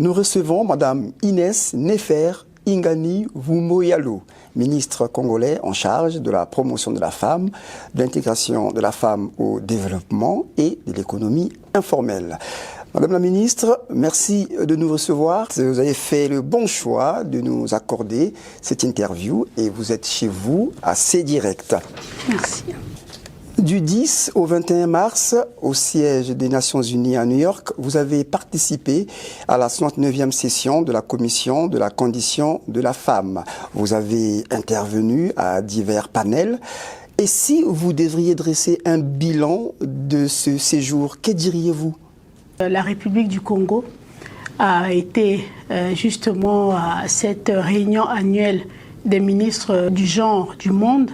Nous recevons Madame Inès Nefer Ingani Wumoyalo, ministre congolais en charge de la promotion de la femme, de l'intégration de la femme au développement et de l'économie informelle. Madame la ministre, merci de nous recevoir. Vous avez fait le bon choix de nous accorder cette interview et vous êtes chez vous assez direct. Merci. Du 10 au 21 mars, au siège des Nations Unies à New York, vous avez participé à la 69e session de la Commission de la condition de la femme. Vous avez intervenu à divers panels. Et si vous devriez dresser un bilan de ce séjour, que diriez-vous ? La République du Congo a été justement à cette réunion annuelle des ministres du genre du monde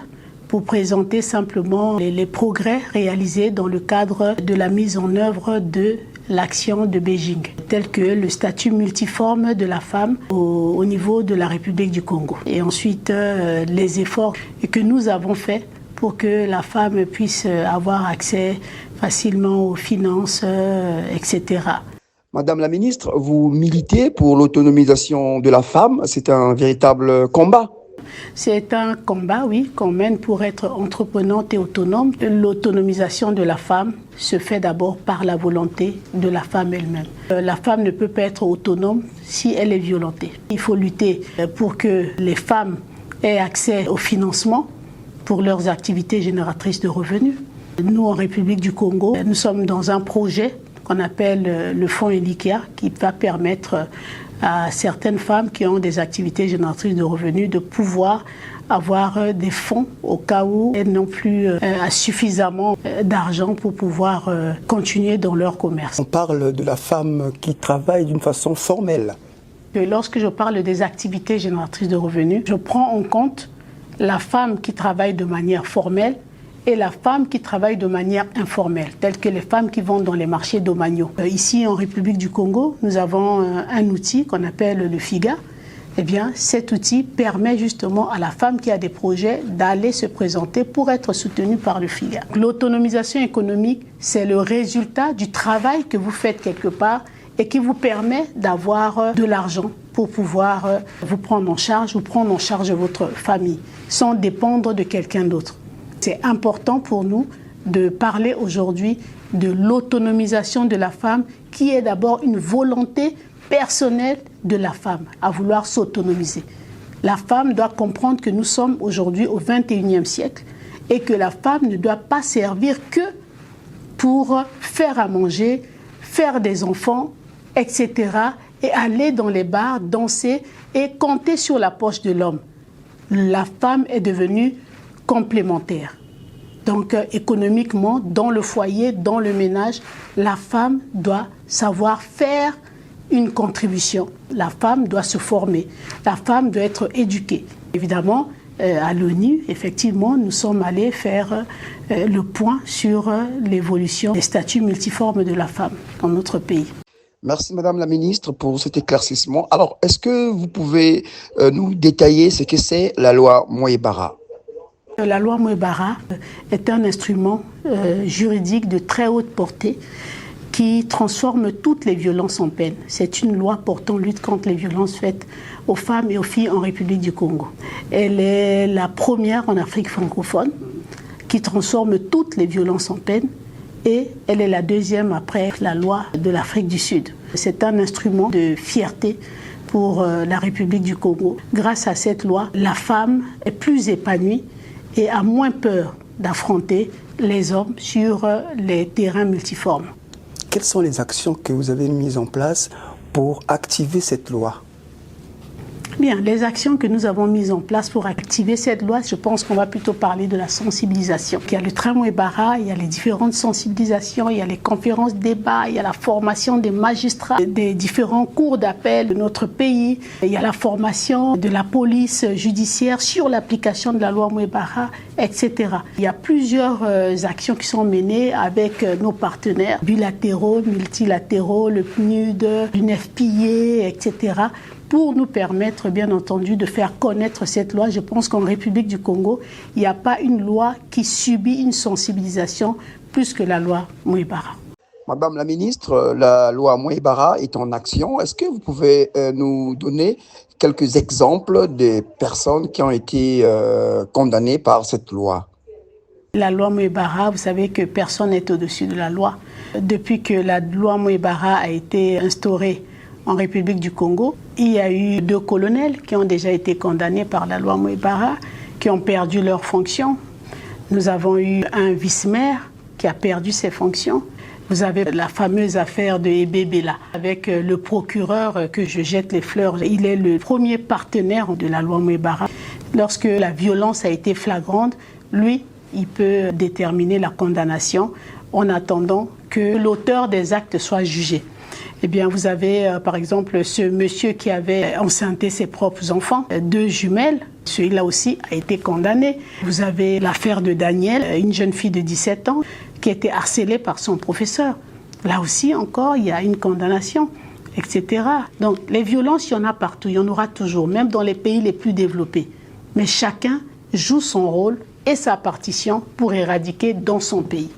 pour présenter simplement les progrès réalisés dans le cadre de la mise en œuvre de l'action de Beijing, tel que le statut multiforme de la femme au niveau de la République du Congo. Et ensuite, les efforts que nous avons faits pour que la femme puisse avoir accès facilement aux finances, etc. Madame la ministre, vous militez pour l'autonomisation de la femme. C'est un véritable combat. C'est un combat, oui, qu'on mène pour être entreprenante et autonome. L'autonomisation de la femme se fait d'abord par la volonté de la femme elle-même. La femme ne peut pas être autonome si elle est violentée. Il faut lutter pour que les femmes aient accès au financement pour leurs activités génératrices de revenus. Nous, en République du Congo, nous sommes dans un projet qu'on appelle le fonds Elikia qui va permettre à certaines femmes qui ont des activités génératrices de revenus de pouvoir avoir des fonds au cas où elles n'ont plus suffisamment d'argent pour pouvoir continuer dans leur commerce. On parle de la femme qui travaille d'une façon formelle. Lorsque je parle des activités génératrices de revenus, je prends en compte la femme qui travaille de manière formelle et la femme qui travaille de manière informelle, telles que les femmes qui vont dans les marchés domaniaux. Ici, en République du Congo, nous avons un outil qu'on appelle le FIGA. Eh bien, cet outil permet justement à la femme qui a des projets d'aller se présenter pour être soutenue par le FIGA. L'autonomisation économique, c'est le résultat du travail que vous faites quelque part et qui vous permet d'avoir de l'argent pour pouvoir vous prendre en charge ou prendre en charge votre famille sans dépendre de quelqu'un d'autre. C'est important pour nous de parler aujourd'hui de l'autonomisation de la femme qui est d'abord une volonté personnelle de la femme à vouloir s'autonomiser. La femme doit comprendre que nous sommes aujourd'hui au XXIe siècle et que la femme ne doit pas servir que pour faire à manger, faire des enfants, etc. et aller dans les bars, danser et compter sur la poche de l'homme. La femme est devenue complémentaire. Donc économiquement, dans le foyer, dans le ménage, la femme doit savoir faire une contribution. La femme doit se former. La femme doit être éduquée. Évidemment, à l'ONU, effectivement, nous sommes allés faire le point sur l'évolution des statuts multiformes de la femme dans notre pays. Merci Madame la Ministre pour cet éclaircissement. Alors, est-ce que vous pouvez nous détailler ce que c'est la loi Mouebara ? La loi Mouebara est un instrument juridique de très haute portée qui transforme toutes les violences en peine. C'est une loi portant lutte contre les violences faites aux femmes et aux filles en République du Congo. Elle est la première en Afrique francophone qui transforme toutes les violences en peine et elle est la deuxième après la loi de l'Afrique du Sud. C'est un instrument de fierté pour la République du Congo. Grâce à cette loi, la femme est plus épanouie et a moins peur d'affronter les hommes sur les terrains multiformes. Quelles sont les actions que vous avez mises en place pour activer cette loi ? Bien, les actions que nous avons mises en place pour activer cette loi, je pense qu'on va plutôt parler de la sensibilisation. Il y a le train Mouebara, il y a les différentes sensibilisations, il y a les conférences débats, il y a la formation des magistrats, des différents cours d'appel de notre pays, il y a la formation de la police judiciaire sur l'application de la loi Mouebara, etc. Il y a plusieurs actions qui sont menées avec nos partenaires bilatéraux, multilatéraux, le PNUD, l'UNFPA, etc., pour nous permettre, bien entendu, de faire connaître cette loi. Je pense qu'en République du Congo, il n'y a pas une loi qui subit une sensibilisation plus que la loi Mouebara. Madame la ministre, la loi Mouebara est en action. Est-ce que vous pouvez nous donner quelques exemples des personnes qui ont été condamnées par cette loi? La loi Mouebara, vous savez que personne n'est au-dessus de la loi. Depuis que la loi Mouebara a été instaurée en République du Congo, il y a eu 2 colonels qui ont déjà été condamnés par la loi Mouebara, qui ont perdu leurs fonctions. Nous avons eu un vice-maire qui a perdu ses fonctions. Vous avez la fameuse affaire de Ebé Bella avec le procureur que je jette les fleurs. Il est le premier partenaire de la loi Mouebara. Lorsque la violence a été flagrante, lui, il peut déterminer la condamnation en attendant que l'auteur des actes soit jugé. Eh bien, vous avez par exemple ce monsieur qui avait enceinté ses propres enfants, 2 jumelles. Celui-là aussi a été condamné. Vous avez l'affaire de Daniel, une jeune fille de 17 ans qui a été harcelée par son professeur. Là aussi encore, il y a une condamnation, etc. Donc les violences, il y en a partout, il y en aura toujours, même dans les pays les plus développés. Mais chacun joue son rôle et sa partition pour éradiquer dans son pays.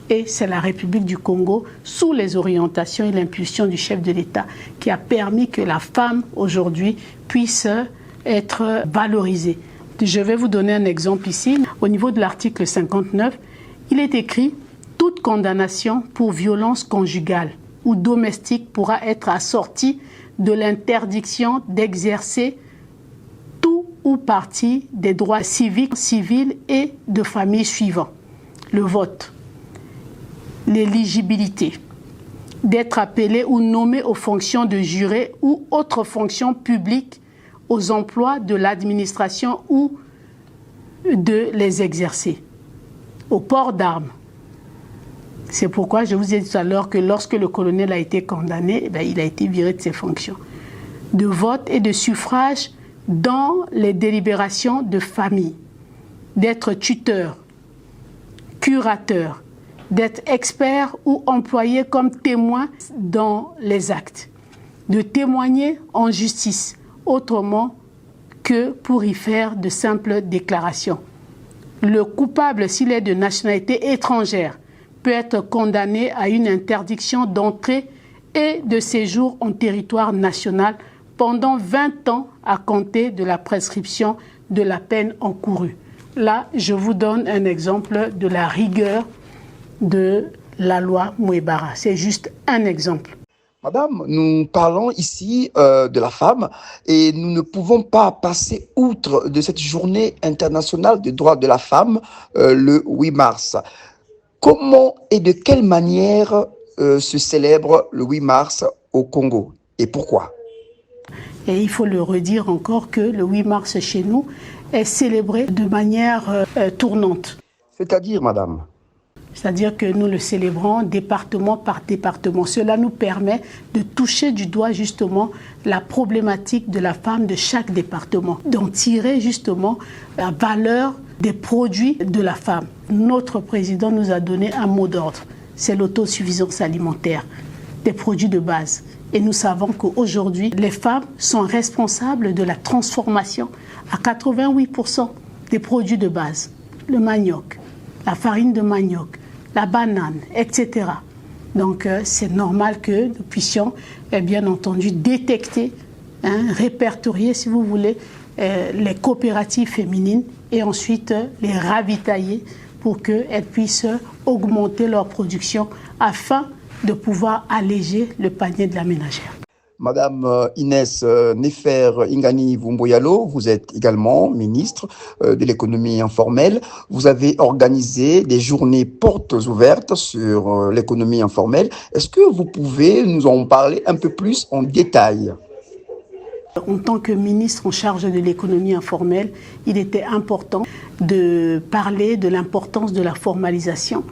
Et c'est la République du Congo, sous les orientations et l'impulsion du chef de l'État, qui a permis que la femme, aujourd'hui, puisse être valorisée. Je vais vous donner un exemple ici. Au niveau de l'article 59, il est écrit « Toute condamnation pour violence conjugale ou domestique pourra être assortie de l'interdiction d'exercer tout ou partie des droits civiques, civils et de famille suivants. Le vote, l'éligibilité, d'être appelé ou nommé aux fonctions de juré ou autres fonctions publiques, aux emplois de l'administration ou de les exercer, au port d'armes. » C'est pourquoi je vous ai dit tout à l'heure que lorsque le colonel a été condamné, il a été viré de ses fonctions. De vote et de suffrage dans les délibérations de famille, d'être tuteur, curateur, d'être expert ou employé comme témoin dans les actes, de témoigner en justice, autrement que pour y faire de simples déclarations. Le coupable, s'il est de nationalité étrangère, peut être condamné à une interdiction d'entrée et de séjour en territoire national pendant 20 ans à compter de la prescription de la peine encourue. Là, je vous donne un exemple de la rigueur de la loi Mouebara. C'est juste un exemple. Madame, nous parlons ici de la femme et nous ne pouvons pas passer outre de cette journée internationale des droits de la femme le 8 mars. Comment et de quelle manière se célèbre le 8 mars au Congo et pourquoi? Et il faut le redire encore que le 8 mars chez nous est célébré de manière tournante. C'est-à-dire, madame? C'est-à-dire que nous le célébrons département par département. Cela nous permet de toucher du doigt justement la problématique de la femme de chaque département, d'en tirer justement la valeur des produits de la femme. Notre président nous a donné un mot d'ordre, c'est l'autosuffisance alimentaire, des produits de base. Et nous savons qu'aujourd'hui, les femmes sont responsables de la transformation à 88% des produits de base. Le manioc, la farine de manioc, la banane, etc. Donc c'est normal que nous puissions, bien entendu, détecter, répertorier, si vous voulez, les coopératives féminines et ensuite les ravitailler pour qu'elles puissent augmenter leur production afin de pouvoir alléger le panier de la ménagère. Madame Inès Nefer Ingani Vumboyalo, vous êtes également ministre de l'économie informelle. Vous avez organisé des journées portes ouvertes sur l'économie informelle. Est-ce que vous pouvez nous en parler un peu plus en détail? En tant que ministre en charge de l'économie informelle, il était important de parler de l'importance de la formalisation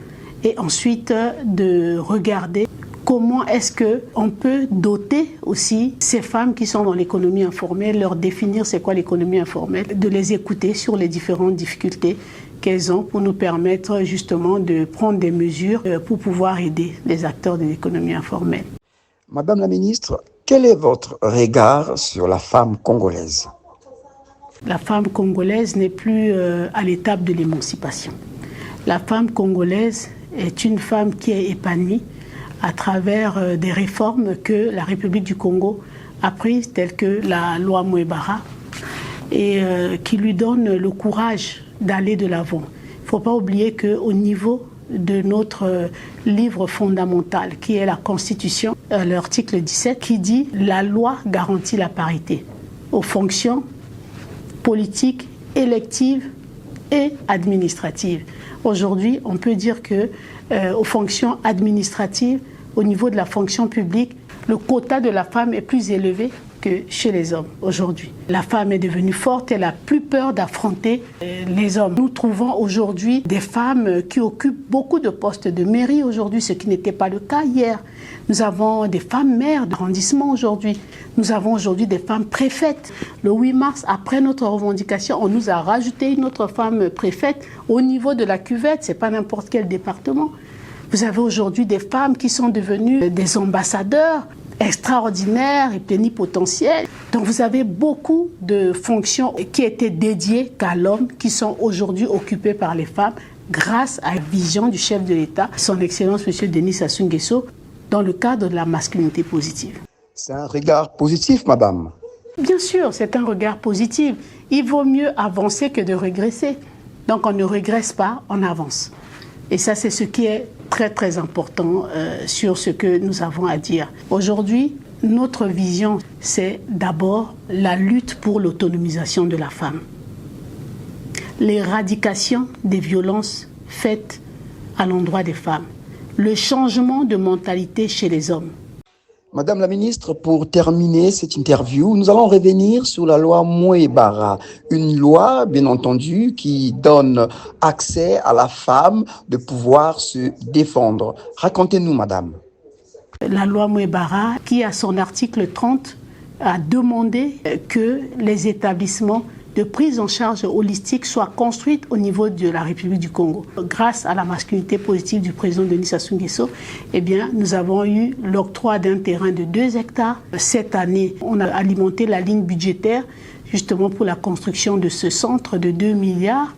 et ensuite de regarder comment est-ce qu'on peut doter aussi ces femmes qui sont dans l'économie informelle, leur définir c'est quoi l'économie informelle, de les écouter sur les différentes difficultés qu'elles ont pour nous permettre justement de prendre des mesures pour pouvoir aider les acteurs de l'économie informelle. Madame la ministre, quel est votre regard sur la femme congolaise? La femme congolaise n'est plus à l'étape de l'émancipation. La femme congolaise est une femme qui est épanouie à travers des réformes que la République du Congo a prises, telles que la loi Mouebara, et qui lui donne le courage d'aller de l'avant. Il ne faut pas oublier qu'au niveau de notre livre fondamental, qui est la Constitution, l'article 17, qui dit « La loi garantit la parité aux fonctions politiques, électives et administratives ». Aujourd'hui, on peut dire que aux fonctions administratives, au niveau de la fonction publique, le quota de la femme est plus élevé que chez les hommes aujourd'hui. La femme est devenue forte, elle n'a plus peur d'affronter les hommes. Nous trouvons aujourd'hui des femmes qui occupent beaucoup de postes de mairie aujourd'hui, ce qui n'était pas le cas hier. Nous avons des femmes maires d'arrondissement aujourd'hui. Nous avons aujourd'hui des femmes préfètes. Le 8 mars, après notre revendication, on nous a rajouté une autre femme préfète au niveau de la cuvette. Ce n'est pas n'importe quel département. Vous avez aujourd'hui des femmes qui sont devenues des ambassadeurs extraordinaires et plénipotentiels. Donc vous avez beaucoup de fonctions qui étaient dédiées qu'à l'homme, qui sont aujourd'hui occupées par les femmes grâce à la vision du chef de l'État, son Excellence M. Denis Sassou Nguesso, dans le cadre de la masculinité positive. C'est un regard positif, madame. Bien sûr, c'est un regard positif. Il vaut mieux avancer que de régresser. Donc on ne régresse pas, on avance. Et ça, c'est ce qui est très très important sur ce que nous avons à dire. Aujourd'hui, notre vision, c'est d'abord la lutte pour l'autonomisation de la femme. L'éradication des violences faites à l'endroit des femmes. Le changement de mentalité chez les hommes. Madame la ministre, pour terminer cette interview, nous allons revenir sur la loi Mouebara, une loi, bien entendu, qui donne accès à la femme de pouvoir se défendre. Racontez-nous, madame. La loi Mouebara, qui à son article 30 a demandé que les établissements de prise en charge holistique soient construits au niveau de la République du Congo. Grâce à la masculinité positive du président Denis Sassou Nguesso, eh bien, nous avons eu l'octroi d'un terrain de 2 hectares. Cette année, on a alimenté la ligne budgétaire justement pour la construction de ce centre de 2 milliards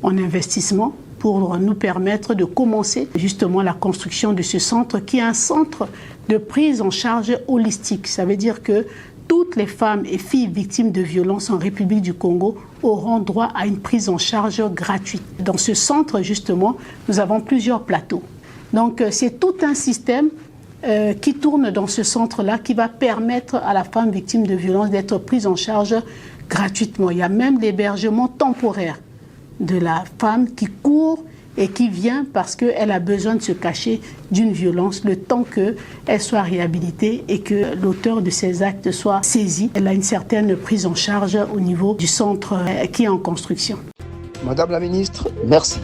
en investissement pour nous permettre de commencer justement la construction de ce centre qui est un centre de prise en charge holistique. Ça veut dire que toutes les femmes et filles victimes de violences en République du Congo auront droit à une prise en charge gratuite. Dans ce centre, justement, nous avons plusieurs plateaux. Donc, c'est tout un système qui tourne dans ce centre-là qui va permettre à la femme victime de violences d'être prise en charge gratuitement. Il y a même l'hébergement temporaire de la femme qui court et qui vient parce qu'elle a besoin de se cacher d'une violence le temps qu'elle soit réhabilitée et que l'auteur de ces actes soit saisi. Elle a une certaine prise en charge au niveau du centre qui est en construction. Madame la ministre, merci.